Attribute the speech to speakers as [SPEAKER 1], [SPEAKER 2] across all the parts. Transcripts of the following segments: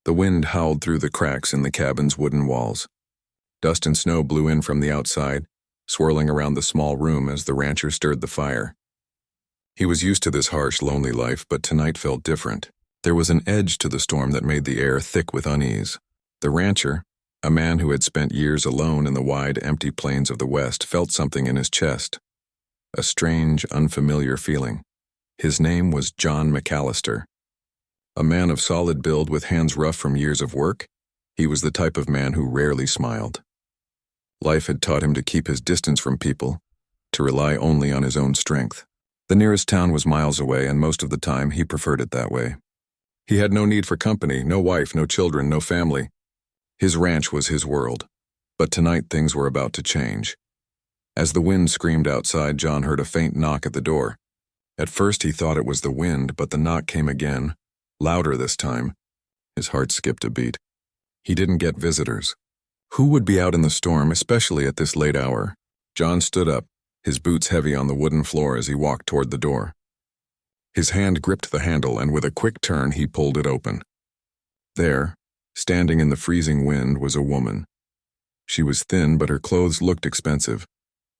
[SPEAKER 1] The wind howled through the cracks in the cabin's wooden walls. Dust and snow blew in from the outside, swirling around the small room as the rancher stirred the fire. He was used to this harsh, lonely life, but tonight felt different. There was an edge to the storm that made the air thick with unease. The rancher, a man who had spent years alone in the wide, empty plains of the West, felt something in his chest. A strange, unfamiliar feeling. His name was John McAllister. A man of solid build with hands rough from years of work, he was the type of man who rarely smiled. Life had taught him to keep his distance from people, to rely only on his own strength. The nearest town was miles away, and most of the time he preferred it that way. He had no need for company, no wife, no children, no family. His ranch was his world. But tonight things were about to change. As the wind screamed outside, John heard a faint knock at the door. At first he thought it was the wind, but the knock came again, louder this time. His heart skipped a beat. He didn't get visitors. Who would be out in the storm, especially at this late hour? John stood up, his boots heavy on the wooden floor as he walked toward the door. His hand gripped the handle, and with a quick turn he pulled it open. There, standing in the freezing wind, was a woman. She was thin, but her clothes looked expensive,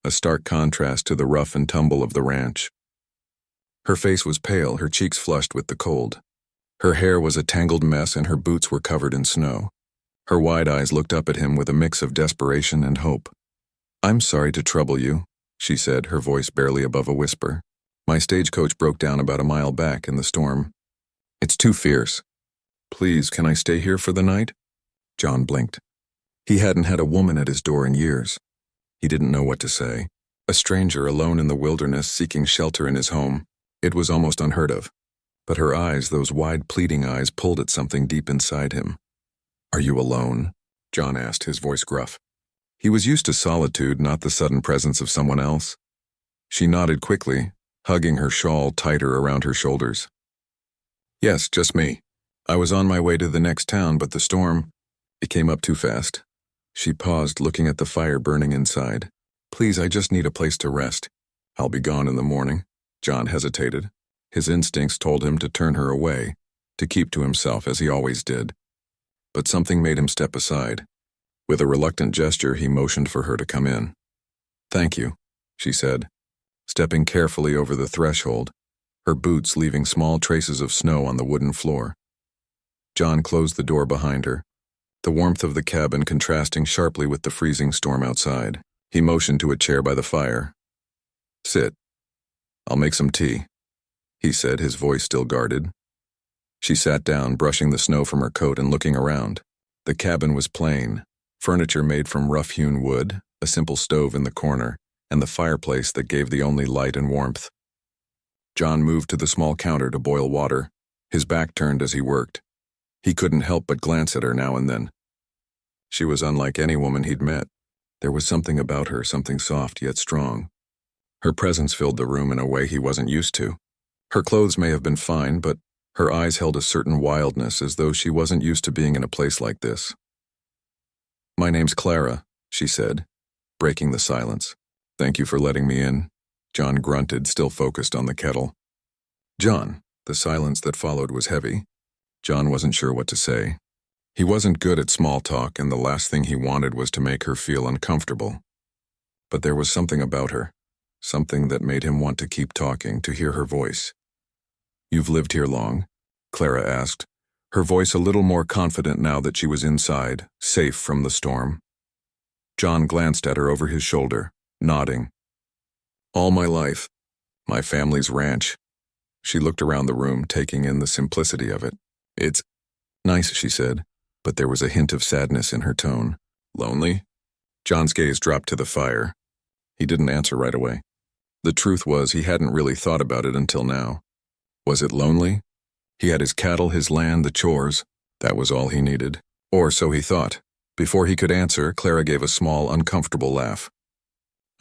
[SPEAKER 1] a stark contrast to the rough and tumble of the ranch. Her face was pale, her cheeks flushed with the cold. Her hair was a tangled mess, and her boots were covered in snow. Her wide eyes looked up at him with a mix of desperation and hope. "I'm sorry to trouble you," she said, her voice barely above a whisper. "My stagecoach broke down about a mile back in the storm. It's too fierce. Please, can I stay here for the night?" John blinked. He hadn't had a woman at his door in years. He didn't know what to say. A stranger alone in the wilderness seeking shelter in his home. It was almost unheard of. But her eyes, those wide, pleading eyes, pulled at something deep inside him. "Are you alone?" John asked, his voice gruff. He was used to solitude, not the sudden presence of someone else. She nodded quickly, hugging her shawl tighter around her shoulders. "Yes, just me. I was on my way to the next town, but the storm, it came up too fast." She paused, looking at the fire burning inside. "Please, I just need a place to rest. I'll be gone in the morning." John hesitated. His instincts told him to turn her away, to keep to himself as he always did. But something made him step aside. With a reluctant gesture, he motioned for her to come in. "Thank you," she said, stepping carefully over the threshold, her boots leaving small traces of snow on the wooden floor. John closed the door behind her, the warmth of the cabin contrasting sharply with the freezing storm outside. He motioned to a chair by the fire. "Sit. I'll make some tea," he said, his voice still guarded. She sat down, brushing the snow from her coat and looking around. The cabin was plain, furniture made from rough-hewn wood, a simple stove in the corner, and the fireplace that gave the only light and warmth. John moved to the small counter to boil water, his back turned as he worked. He couldn't help but glance at her now and then. She was unlike any woman he'd met. There was something about her, something soft yet strong. Her presence filled the room in a way he wasn't used to. Her clothes may have been fine, but her eyes held a certain wildness, as though she wasn't used to being in a place like this. "My name's Clara," she said, breaking the silence. "Thank you for letting me in," John grunted, still focused on the kettle. "John." The silence that followed was heavy. John wasn't sure what to say. He wasn't good at small talk, and the last thing he wanted was to make her feel uncomfortable. But there was something about her, something that made him want to keep talking, to hear her voice. "You've lived here long?" Clara asked, her voice a little more confident now that she was inside, safe from the storm. John glanced at her over his shoulder, nodding. "All my life. My family's ranch." She looked around the room, taking in the simplicity of it. "It's nice," she said, but there was a hint of sadness in her tone. "Lonely?" John's gaze dropped to the fire. He didn't answer right away. The truth was, he hadn't really thought about it until now. Was it lonely? He had his cattle, his land, the chores. That was all he needed. Or so he thought. Before he could answer, Clara gave a small, uncomfortable laugh.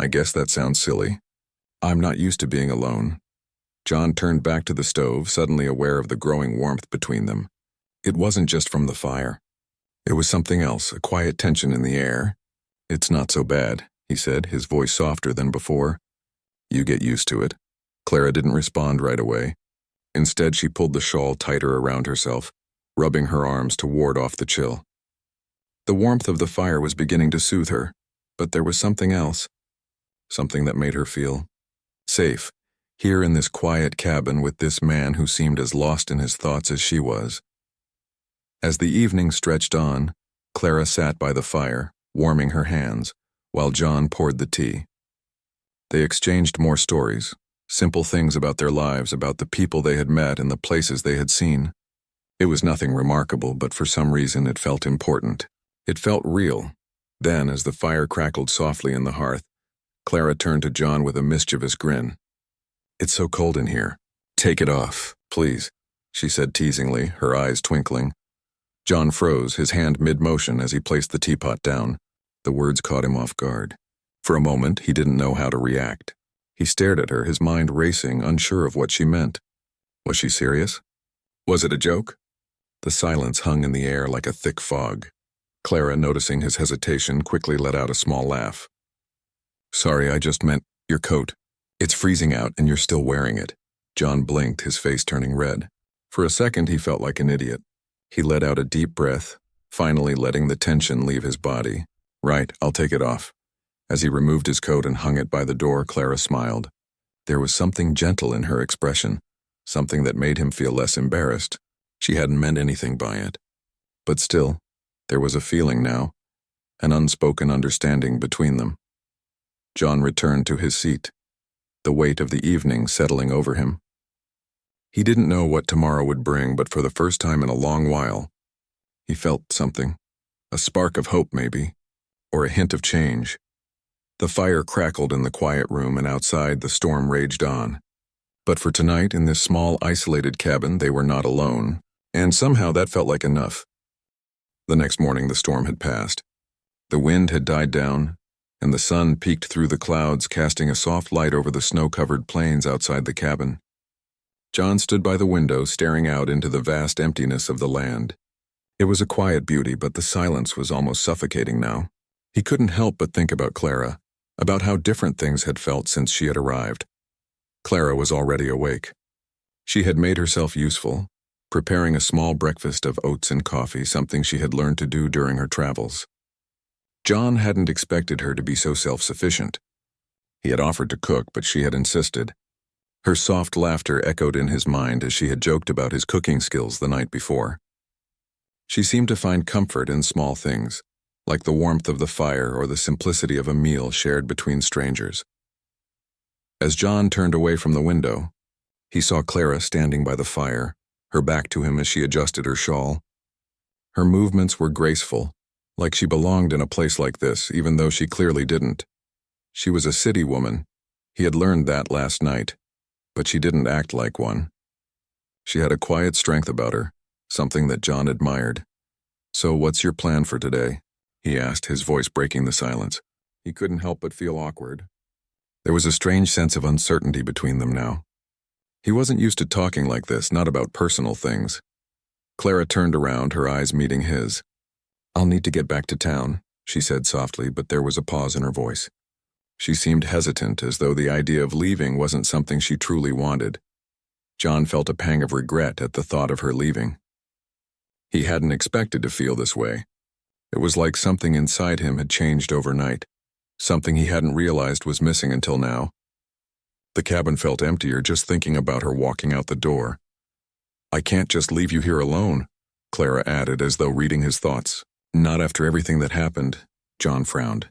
[SPEAKER 1] "I guess that sounds silly. I'm not used to being alone." John turned back to the stove, suddenly aware of the growing warmth between them. It wasn't just from the fire. It was something else, a quiet tension in the air. "It's not so bad," he said, his voice softer than before. "You get used to it." Clara didn't respond right away. Instead, she pulled the shawl tighter around herself, rubbing her arms to ward off the chill. The warmth of the fire was beginning to soothe her, but there was something else, something that made her feel safe, here in this quiet cabin with this man who seemed as lost in his thoughts as she was. As the evening stretched on, Clara sat by the fire, warming her hands, while John poured the tea. They exchanged more stories, simple things about their lives, about the people they had met and the places they had seen. It was nothing remarkable, but for some reason it felt important. It felt real. Then, as the fire crackled softly in the hearth, Clara turned to John with a mischievous grin. "It's so cold in here. Take it off, please," she said teasingly, her eyes twinkling. John froze, his hand mid-motion as he placed the teapot down. The words caught him off guard. For a moment, he didn't know how to react. He stared at her, his mind racing, unsure of what she meant. Was she serious? Was it a joke? The silence hung in the air like a thick fog. Clara, noticing his hesitation, quickly let out a small laugh. "Sorry, I just meant your coat. It's freezing out and you're still wearing it." John blinked, his face turning red. For a second, he felt like an idiot. He let out a deep breath, finally letting the tension leave his body. "Right, I'll take it off." As he removed his coat and hung it by the door, Clara smiled. There was something gentle in her expression, something that made him feel less embarrassed. She hadn't meant anything by it. But still, there was a feeling now, an unspoken understanding between them. John returned to his seat, the weight of the evening settling over him. He didn't know what tomorrow would bring, but for the first time in a long while, he felt something, a spark of hope maybe, or a hint of change. The fire crackled in the quiet room, and outside the storm raged on. But for tonight, in this small, isolated cabin, they were not alone, and somehow that felt like enough. The next morning the storm had passed. The wind had died down, and the sun peeked through the clouds, casting a soft light over the snow-covered plains outside the cabin. John stood by the window, staring out into the vast emptiness of the land. It was a quiet beauty, but the silence was almost suffocating now. He couldn't help but think about Clara, about how different things had felt since she had arrived. Clara was already awake. She had made herself useful, preparing a small breakfast of oats and coffee, something she had learned to do during her travels. John hadn't expected her to be so self-sufficient. He had offered to cook, but she had insisted. Her soft laughter echoed in his mind as she had joked about his cooking skills the night before. She seemed to find comfort in small things, like the warmth of the fire or the simplicity of a meal shared between strangers. As John turned away from the window, he saw Clara standing by the fire, her back to him as she adjusted her shawl. Her movements were graceful, like she belonged in a place like this, even though she clearly didn't. She was a city woman. He had learned that last night, but she didn't act like one. She had a quiet strength about her, something that John admired. "So what's your plan for today?" he asked, his voice breaking the silence. He couldn't help but feel awkward. There was a strange sense of uncertainty between them now. He wasn't used to talking like this, not about personal things. Clara turned around, her eyes meeting his. "I'll need to get back to town," she said softly, but there was a pause in her voice. She seemed hesitant, as though the idea of leaving wasn't something she truly wanted. John felt a pang of regret at the thought of her leaving. He hadn't expected to feel this way. It was like something inside him had changed overnight, something he hadn't realized was missing until now. The cabin felt emptier just thinking about her walking out the door. "I can't just leave you here alone," Clara added, as though reading his thoughts. "Not after everything that happened," John frowned.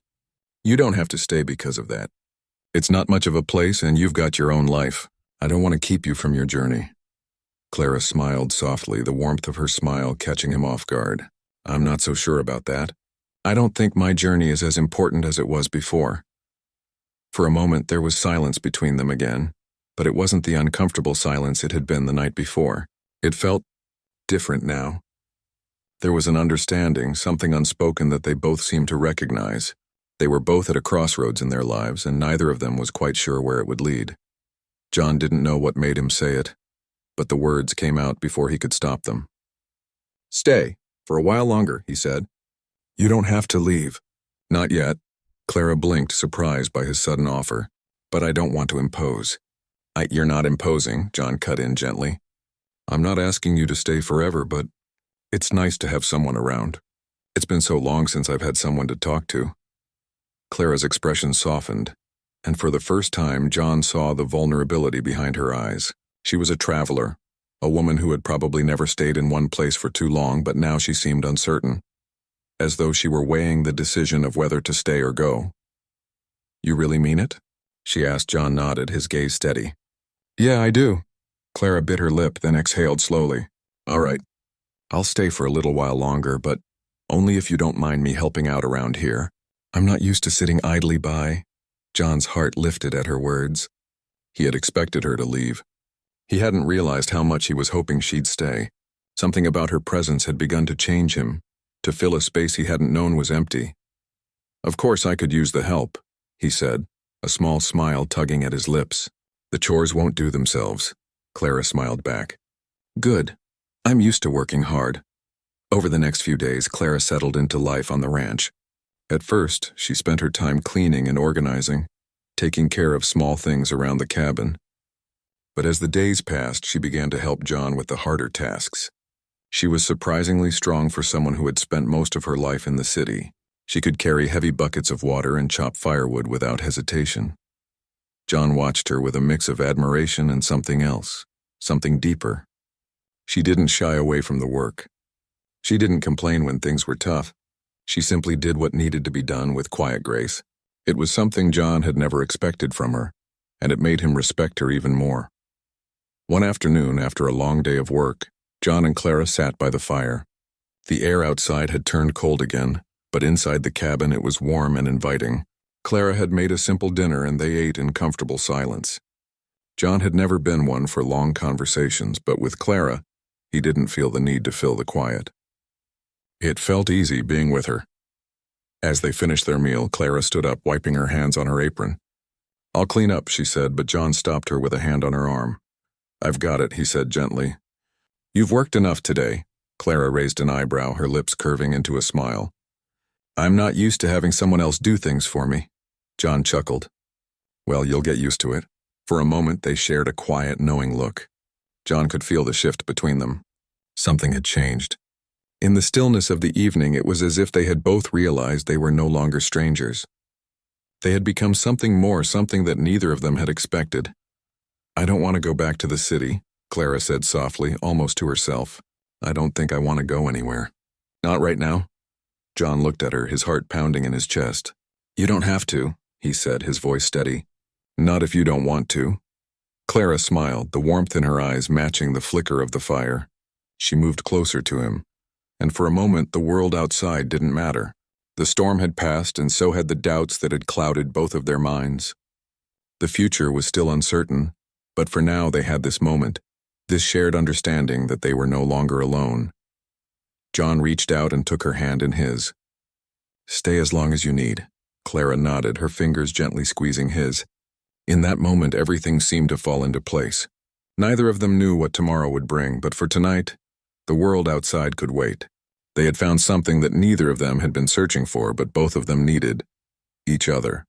[SPEAKER 1] "You don't have to stay because of that. It's not much of a place and you've got your own life. I don't want to keep you from your journey." Clara smiled softly, the warmth of her smile catching him off guard. "I'm not so sure about that. I don't think my journey is as important as it was before." For a moment there was silence between them again, but it wasn't the uncomfortable silence it had been the night before. It felt different now. There was an understanding, something unspoken that they both seemed to recognize. They were both at a crossroads in their lives, and neither of them was quite sure where it would lead. John didn't know what made him say it, but the words came out before he could stop them. "Stay, for a while longer," he said. "You don't have to leave." "Not yet." Clara blinked, surprised by his sudden offer. "But I don't want to impose." You're not imposing," John cut in gently. "I'm not asking you to stay forever, but It's nice to have someone around. It's been so long since I've had someone to talk to. Clara's expression softened, and for the first time John saw the vulnerability behind her eyes. She was a traveler, a woman who had probably never stayed in one place for too long, but now she seemed uncertain, as though she were weighing the decision of whether to stay or go. "You really mean it?" she asked. John nodded, his gaze steady. "Yeah, I do." Clara bit her lip, then exhaled slowly. "All right, I'll stay for a little while longer, but only if you don't mind me helping out around here. I'm not used to sitting idly by." John's heart lifted at her words. He had expected her to leave. He hadn't realized how much he was hoping she'd stay. Something about her presence had begun to change him, to fill a space he hadn't known was empty. "Of course I could use the help," he said, a small smile tugging at his lips. "The chores won't do themselves," Clara smiled back. "Good. I'm used to working hard." Over the next few days, Clara settled into life on the ranch. At first, she spent her time cleaning and organizing, taking care of small things around the cabin. But as the days passed, she began to help John with the harder tasks. She was surprisingly strong for someone who had spent most of her life in the city. She could carry heavy buckets of water and chop firewood without hesitation. John watched her with a mix of admiration and something else, something deeper. She didn't shy away from the work. She didn't complain when things were tough. She simply did what needed to be done with quiet grace. It was something John had never expected from her, and it made him respect her even more. One afternoon, after a long day of work, John and Clara sat by the fire. The air outside had turned cold again, but inside the cabin it was warm and inviting. Clara had made a simple dinner and they ate in comfortable silence. John had never been one for long conversations, but with Clara, he didn't feel the need to fill the quiet. It felt easy being with her. As they finished their meal, Clara stood up, wiping her hands on her apron. "I'll clean up," she said, but John stopped her with a hand on her arm. "I've got it," he said gently. "You've worked enough today." Clara raised an eyebrow, her lips curving into a smile. "I'm not used to having someone else do things for me." John chuckled. "Well, you'll get used to it." For a moment, they shared a quiet, knowing look. John could feel the shift between them. Something had changed. In the stillness of the evening, it was as if they had both realized they were no longer strangers. They had become something more, something that neither of them had expected. "I don't want to go back to the city," Clara said softly, almost to herself. "I don't think I want to go anywhere." "Not right now?" John looked at her, his heart pounding in his chest. "You don't have to," he said, his voice steady. "Not if you don't want to." Clara smiled, the warmth in her eyes matching the flicker of the fire. She moved closer to him, and for a moment the world outside didn't matter. The storm had passed, and so had the doubts that had clouded both of their minds. The future was still uncertain, but for now they had this moment, this shared understanding that they were no longer alone. John reached out and took her hand in his. "Stay as long as you need." Clara nodded, her fingers gently squeezing his. In that moment, everything seemed to fall into place. Neither of them knew what tomorrow would bring, but for tonight, the world outside could wait. They had found something that neither of them had been searching for, but both of them needed each other.